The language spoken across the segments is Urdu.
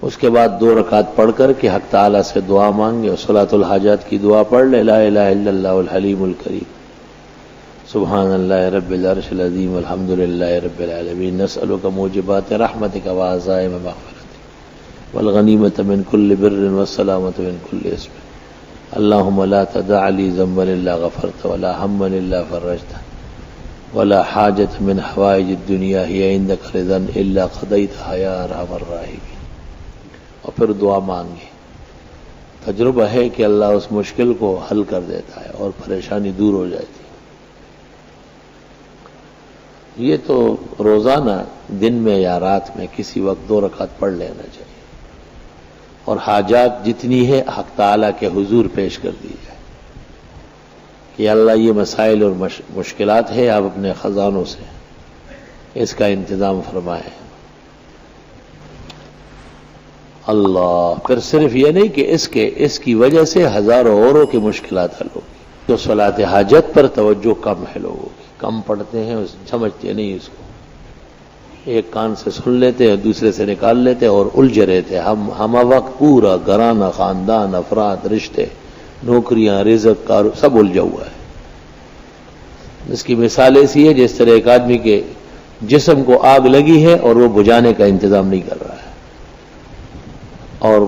اس کے بعد 2 رکعت پڑھ کر کے حق تعالیٰ سے دعا مانگے اور صلاۃ الحاجات کی دعا پڑھ لے. لا الہ الا اللہ الحلیم الکریم سبحان اللہ رب العرش العظیم الحمد للہ رب العالمین نسألک موجبات رحمتک وعزائم مغفرتک والغنیمۃ من کل بر والسلامۃ من کل اسم اللہم لا تدع لی ذنبا الا غفرت ولا ہما الا فرجت ولا حاجت من حوائج الدنیا ہی عندک رضا الا قضیتها یا ارحم الراحمین. اور پھر دعا مانگے. تجربہ ہے کہ اللہ اس مشکل کو حل کر دیتا ہے اور پریشانی دور ہو جاتی ہے. یہ تو روزانہ دن میں یا رات میں کسی وقت 2 رکعت پڑھ لینا چاہیے اور حاجات جتنی ہے حق تعالیٰ کے حضور پیش کر دی جائے کہ اللہ یہ مسائل اور مشکلات ہے، آپ اپنے خزانوں سے اس کا انتظام فرمائیں. اللہ پھر صرف یہ نہیں کہ اس کی وجہ سے ہزاروں اوروں کی مشکلات حل ہوگی. تو صلاۃ حاجت پر توجہ کم ہے لوگوں کی، کم پڑھتے ہیں، سمجھتے نہیں اس کو. ایک کان سے سن لیتے ہیں دوسرے سے نکال لیتے اور الجھے رہتے. ہم وقت پورا گھرانہ، خاندان، افراد، رشتے، نوکریاں، رزق، سب الجھا ہوا ہے. اس کی مثال ایسی ہے جس طرح ایک آدمی کے جسم کو آگ لگی ہے اور وہ بجھانے کا انتظام نہیں کر رہا ہے، اور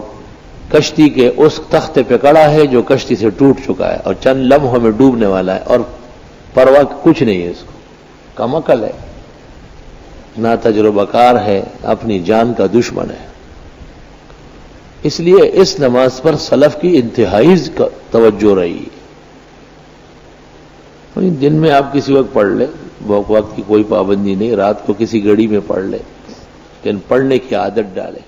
کشتی کے اس تختے پہ کڑا ہے جو کشتی سے ٹوٹ چکا ہے اور چند لمحوں میں ڈوبنے والا ہے اور پرواہ کچھ نہیں ہے. اس کو کم عقل ہے، نا تجربہ کار ہے، اپنی جان کا دشمن ہے. اس لیے اس نماز پر سلف کی انتہائی توجہ رہی. دن میں آپ کسی وقت پڑھ لیں، وقت کی کوئی پابندی نہیں، رات کو کسی گھڑی میں پڑھ لیں، لیکن پڑھنے کی عادت ڈالیں.